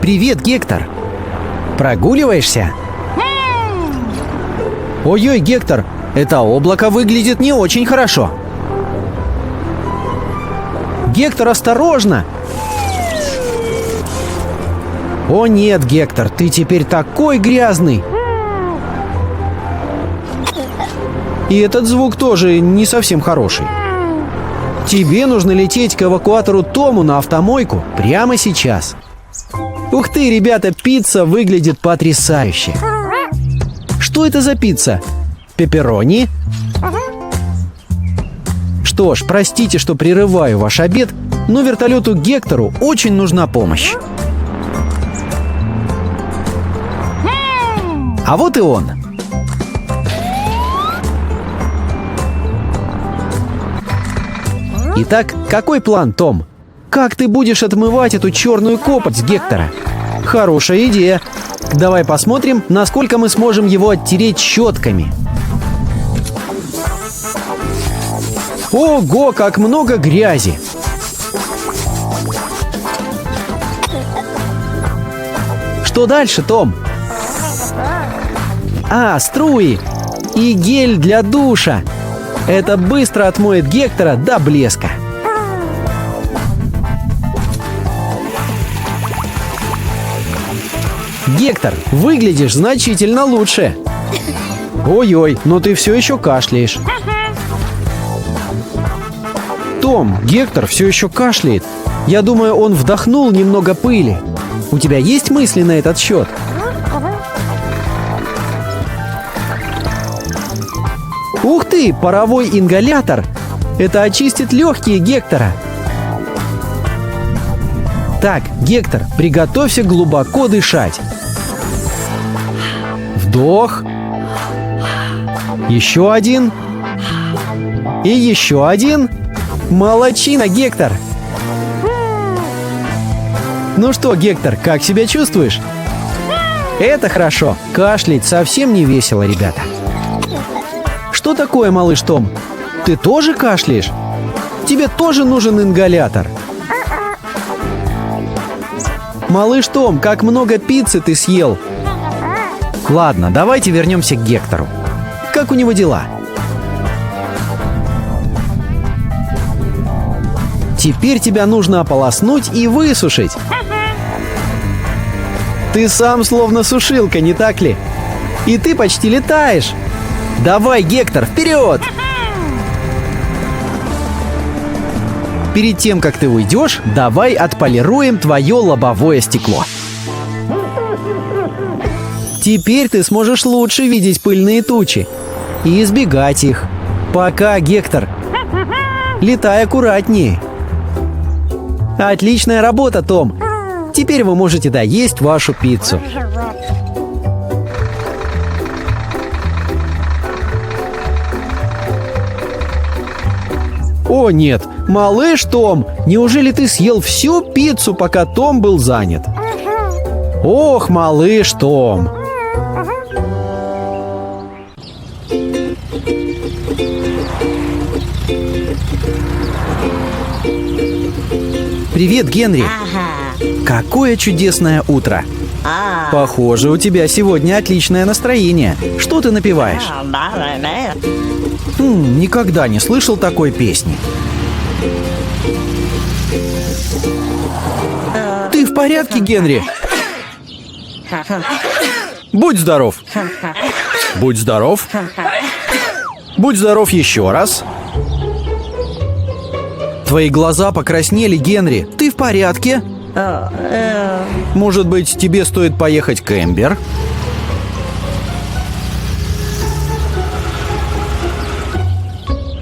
Привет, Гектор. Прогуливаешься? Ой-ой, Гектор, это облако выглядит не очень хорошо. Гектор, осторожно! О нет, Гектор, ты теперь такой грязный! И этот звук тоже не совсем хороший. Тебе нужно лететь к эвакуатору Тому на автомойку прямо сейчас. Ух ты, ребята, пицца выглядит потрясающе. Что это за пицца? Пепперони? Что ж, простите, что прерываю ваш обед, но вертолету Гектору очень нужна помощь. А вот и он. Итак, какой план, Том? Как ты будешь отмывать эту черную копоть с Гектора? Хорошая идея. Давай посмотрим, насколько мы сможем его оттереть щетками. Ого, как много грязи! Что дальше, Том? А, струи и гель для душа. Это быстро отмоет Гектора до блеска. Гектор, выглядишь значительно лучше. Ой-ой, но ты все еще кашляешь. Том, Гектор все еще кашляет. Я думаю, он вдохнул немного пыли. У тебя есть мысли на этот счет? Ух ты, паровой ингалятор! Это очистит легкие Гектора. Так, Гектор, приготовься глубоко дышать. Вдох. Еще один. И еще один. Молодчина, Гектор! Ну что, Гектор, как себя чувствуешь? Это хорошо. Кашлять совсем не весело, ребята. Что такое, малыш Том? Ты тоже кашляешь? Тебе тоже нужен ингалятор. Малыш Том, как много пиццы ты съел? Ладно, давайте вернемся к Гектору. Как у него дела? Теперь тебя нужно ополоснуть и высушить. Ты сам словно сушилка, не так ли? И ты почти летаешь. Давай, Гектор, вперед! Перед тем, как ты уйдешь, давай отполируем твое лобовое стекло. Теперь ты сможешь лучше видеть пыльные тучи и избегать их. Пока, Гектор. Летай аккуратнее. Отличная работа, Том. Теперь вы можете доесть вашу пиццу. О нет, малыш Том, неужели ты съел всю пиццу, пока Том был занят? Ох, малыш Том. Привет, Генри. Какое чудесное утро. Похоже, у тебя сегодня отличное настроение. Что ты напеваешь? Никогда не слышал такой песни. Ты в порядке, Генри? Будь здоров. Будь здоров. Будь здоров еще раз. Твои глаза покраснели, Генри. Ты в порядке? Может быть, тебе стоит поехать к Эмбер?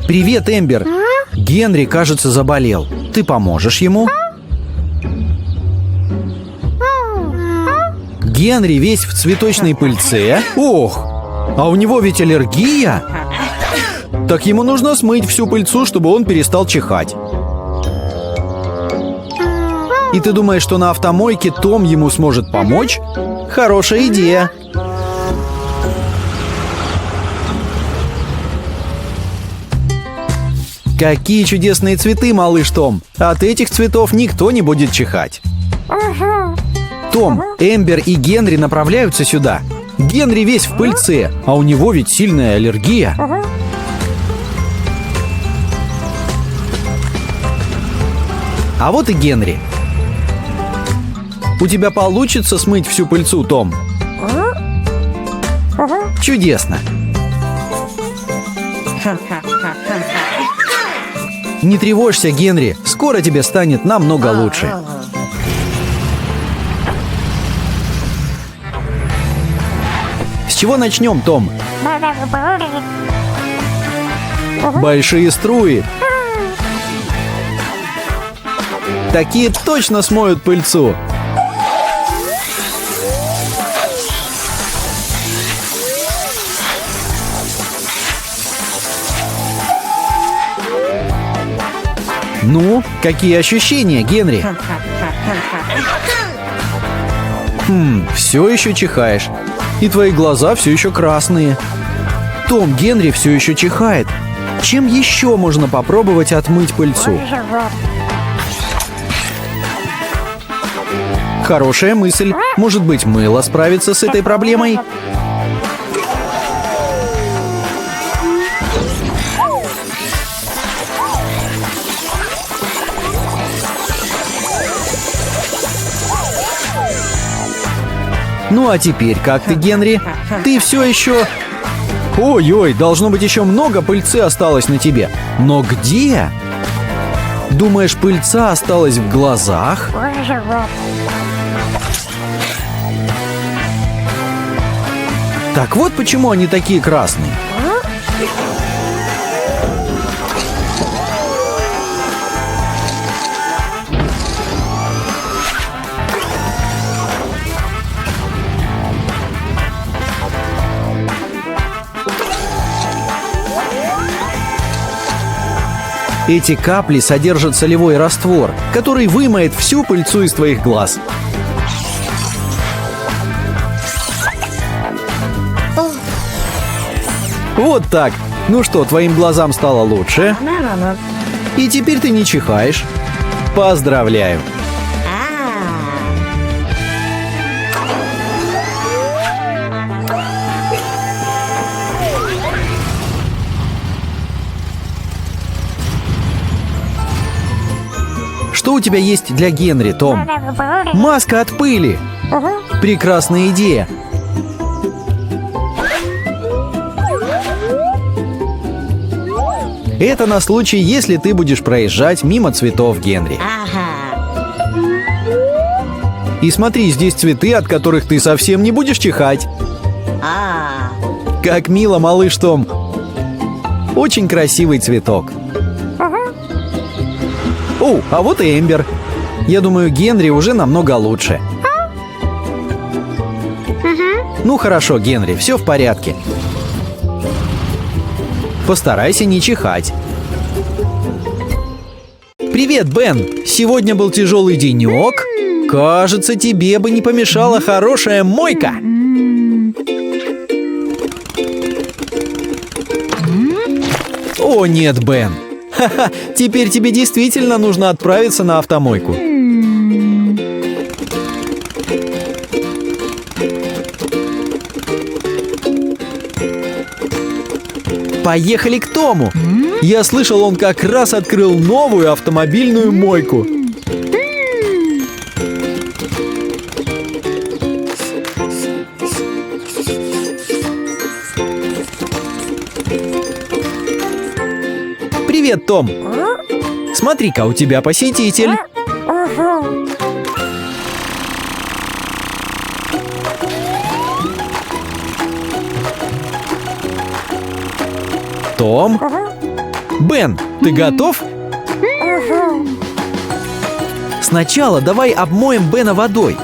Привет, Эмбер. Генри, кажется, заболел. Ты поможешь ему? Генри весь в цветочной пыльце. Ох, а у него ведь аллергия. Так ему нужно смыть всю пыльцу, чтобы он перестал чихать. И ты думаешь, что на автомойке Том ему сможет помочь? Хорошая идея. Какие чудесные цветы, малыш Том. От этих цветов никто не будет чихать. Том, Эмбер и Генри направляются сюда. Генри весь в пыльце, а у него ведь сильная аллергия. А вот и Генри. У тебя получится смыть всю пыльцу, Том? Чудесно. Не тревожься, Генри, скоро тебе станет намного лучше. С чего начнем, Том? Большие струи. Такие точно смоют пыльцу. Ну, какие ощущения, Генри? Все еще чихаешь. И твои глаза все еще красные. Том, Генри все еще чихает. Чем еще можно попробовать отмыть пыльцу? Хорошая мысль. Может быть, мыло справится с этой проблемой? Ну а теперь как ты, Генри? Ты все еще... Ой-ой, должно быть, еще много пыльцы осталось на тебе. Но где? Думаешь, пыльца осталась в глазах? Так вот почему они такие красные. Эти капли содержат солевой раствор, который вымоет всю пыльцу из твоих глаз. Вот так. Ну что, твоим глазам стало лучше? И теперь ты не чихаешь. Поздравляю. Что у тебя есть для Генри, Том? Маска от пыли. Прекрасная идея. Это на случай, если ты будешь проезжать мимо цветов, Генри. И смотри, здесь цветы, от которых ты совсем не будешь чихать. Как мило, малыш Том. Очень красивый цветок. О, а вот и Эмбер. Я думаю, Генри уже намного лучше. Ну хорошо, Генри, все в порядке. Постарайся не чихать. Привет, Бен! Сегодня был тяжелый денек. Кажется, тебе бы не помешала хорошая мойка. О нет, Бен. Ха-ха, теперь тебе действительно нужно отправиться на автомойку. Поехали к Тому. Я слышал, он как раз открыл новую автомобильную мойку. Привет, Том. Смотри-ка, у тебя посетитель. Том? Бен, ты готов? Сначала давай обмоем Бена водой.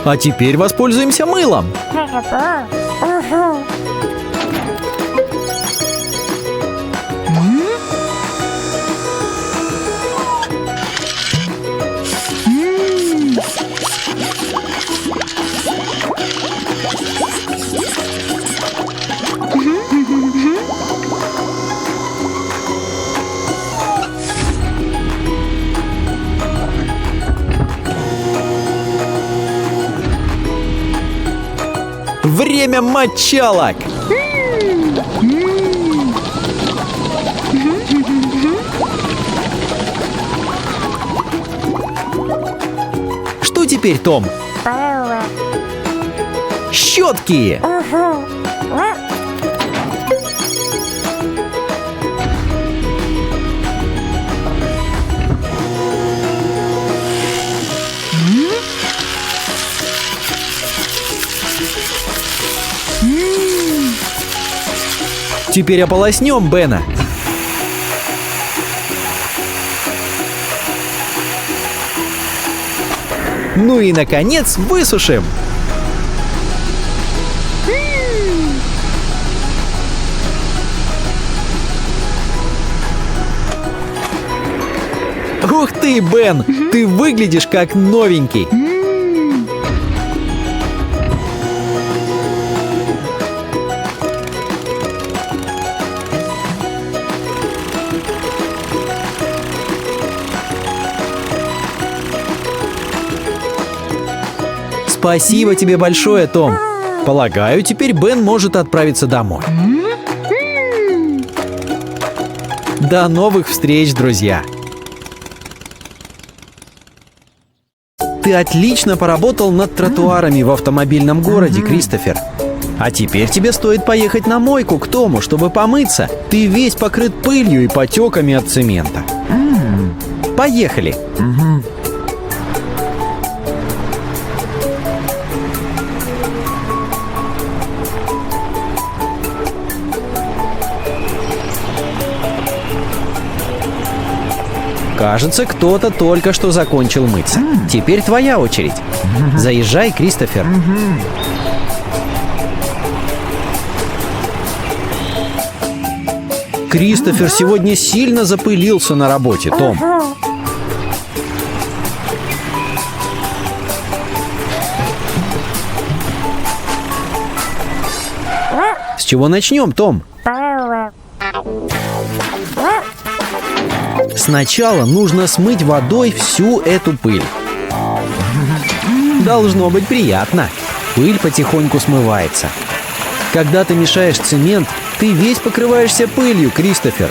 А теперь воспользуемся мылом. Время мочалок! Что теперь, Том? Щетки! Теперь ополоснем Бена. Ну и, наконец, высушим. Ух ты, Бен! Ты выглядишь как новенький. Спасибо тебе большое, Том. Полагаю, теперь Бен может отправиться домой. До новых встреч, друзья! Ты отлично поработал над тротуарами в автомобильном городе, Кристофер. А теперь тебе стоит поехать на мойку к Тому, чтобы помыться. Ты весь покрыт пылью и потеками от цемента. Поехали! Кажется, кто-то только что закончил мыться. Теперь твоя очередь. Заезжай, Кристофер. Кристофер сегодня сильно запылился на работе, Том. С чего начнем, Том? Сначала нужно смыть водой всю эту пыль. Должно быть приятно. Пыль потихоньку смывается. Когда ты мешаешь цемент, ты весь покрываешься пылью, Кристофер.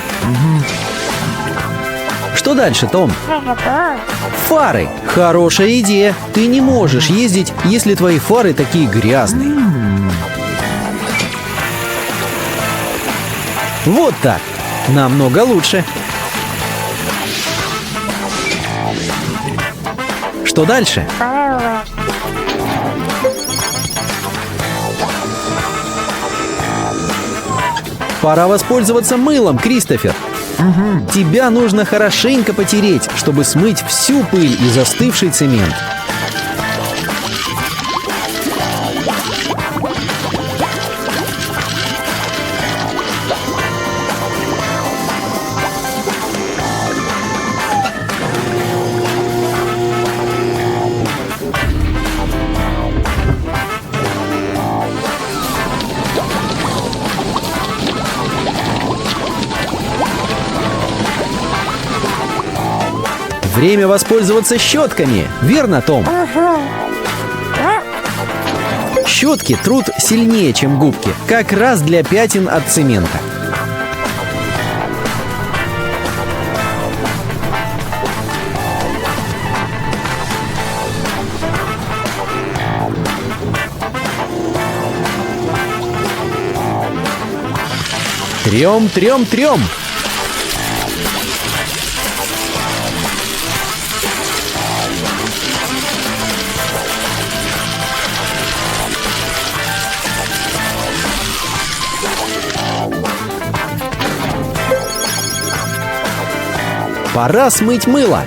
Что дальше, Том? Фары. Хорошая идея. Ты не можешь ездить, если твои фары такие грязные. Вот так. Намного лучше. Что дальше? Пора воспользоваться мылом, Кристофер. Тебя нужно хорошенько потереть, чтобы смыть всю пыль и застывший цемент. Время воспользоваться щетками, верно, Том? Щетки трут сильнее, чем губки, как раз для пятен от цемента. Трем, трем, трем! Пора смыть мыло.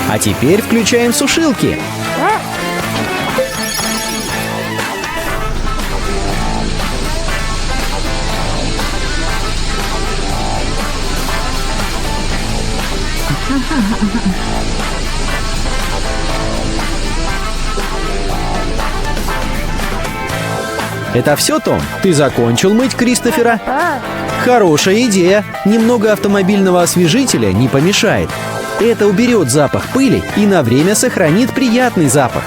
А теперь включаем сушилки. Это все, Том? Ты закончил мыть Кристофера? Хорошая идея. Немного автомобильного освежителя не помешает. Это уберет запах пыли и на время сохранит приятный запах.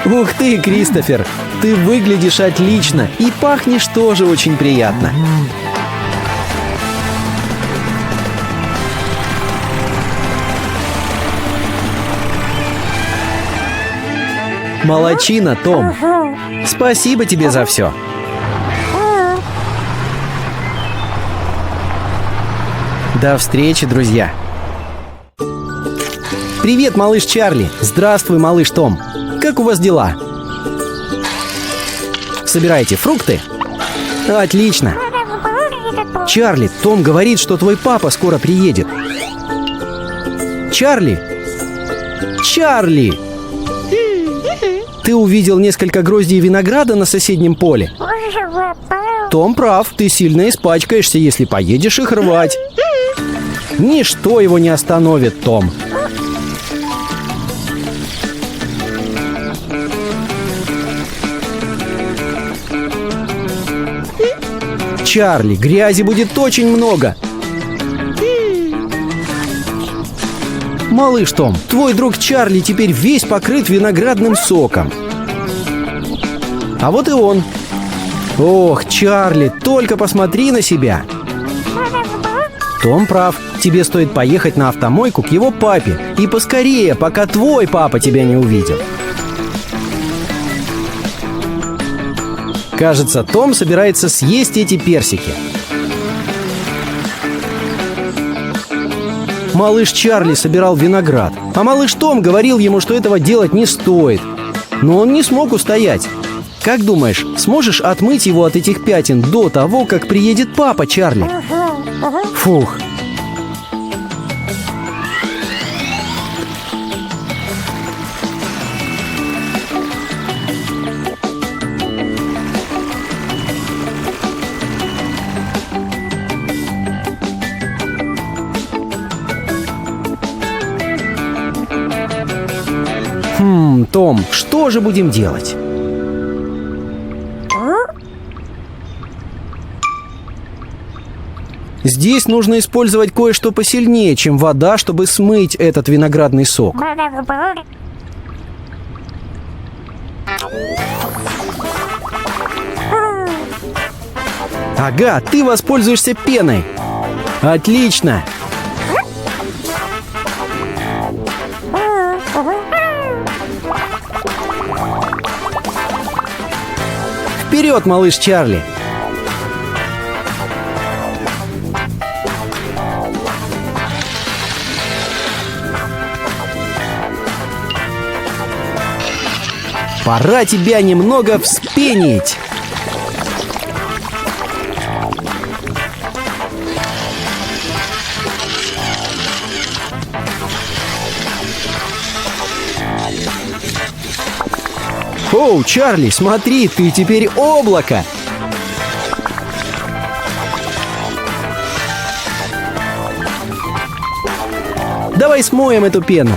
Ух ты, Кристофер! Ты выглядишь отлично и пахнешь тоже очень приятно. Молодчина, Том. Спасибо тебе за все. До встречи, друзья. Привет, малыш Чарли. Здравствуй, малыш Том. Как у вас дела? Собираете фрукты? Отлично. Чарли, Том говорит, что твой папа скоро приедет. Чарли! Чарли! Ты увидел несколько гроздей винограда на соседнем поле? Том прав, ты сильно испачкаешься, если поедешь их рвать. Ничто его не остановит, Том. Чарли, грязи будет очень много. Малыш Том, твой друг Чарли теперь весь покрыт виноградным соком. А вот и он. Ох, Чарли, только посмотри на себя. Том прав. Тебе стоит поехать на автомойку к его папе. И поскорее, пока твой папа тебя не увидел. Кажется, Том собирается съесть эти персики. Малыш Чарли собирал виноград, а малыш Том говорил ему, что этого делать не стоит. Но он не смог устоять. Как думаешь, сможешь отмыть его от этих пятен до того, как приедет папа Чарли? Фух. Том, что же будем делать? Здесь нужно использовать кое-что посильнее, чем вода, чтобы смыть этот виноградный сок. Ага, ты воспользуешься пеной. Отлично! Вперед, малыш Чарли! Пора тебя немного вспенить! Оу, Чарли, смотри, ты теперь облако! Давай смоем эту пену.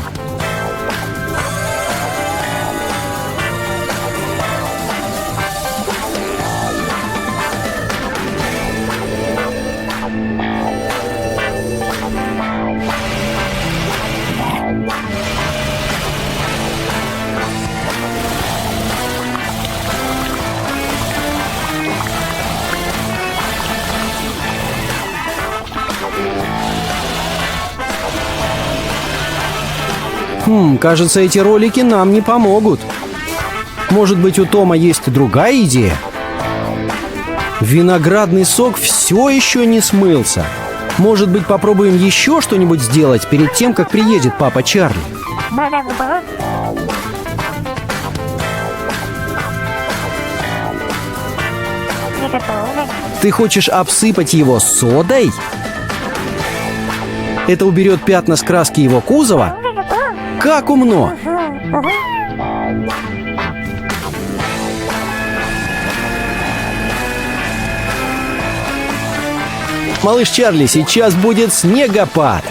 Кажется, эти ролики нам не помогут. Может быть, у Тома есть другая идея? Виноградный сок все еще не смылся. Может быть, попробуем еще что-нибудь сделать перед тем, как приедет папа Чарли? Ты хочешь обсыпать его содой? Это уберет пятна с краски его кузова? Как умно! Малыш Чарли, сейчас будет снегопад.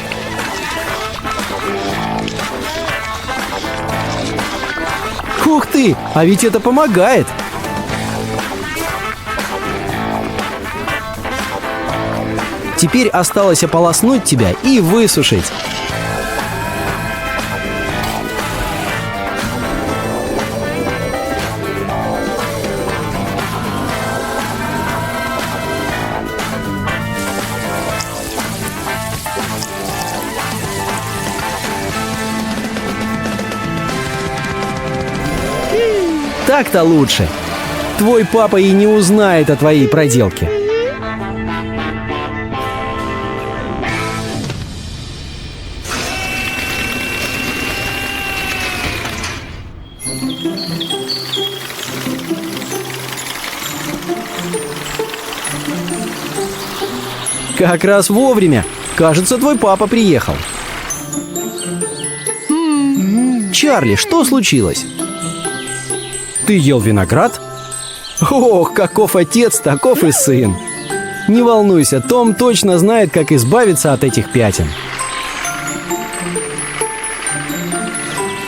Ух ты, а ведь это помогает. Теперь осталось ополоснуть тебя и высушить. Так-то лучше. Твой папа и не узнает о твоей проделке. Как раз вовремя. Кажется, твой папа приехал. Чарли, что случилось? Ты ел виноград? Ох, каков отец, таков и сын. Не волнуйся, Том точно знает, как избавиться от этих пятен.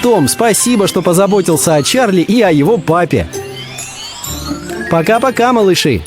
Том, спасибо, что позаботился о Чарли и о его папе. Пока-пока, малыши.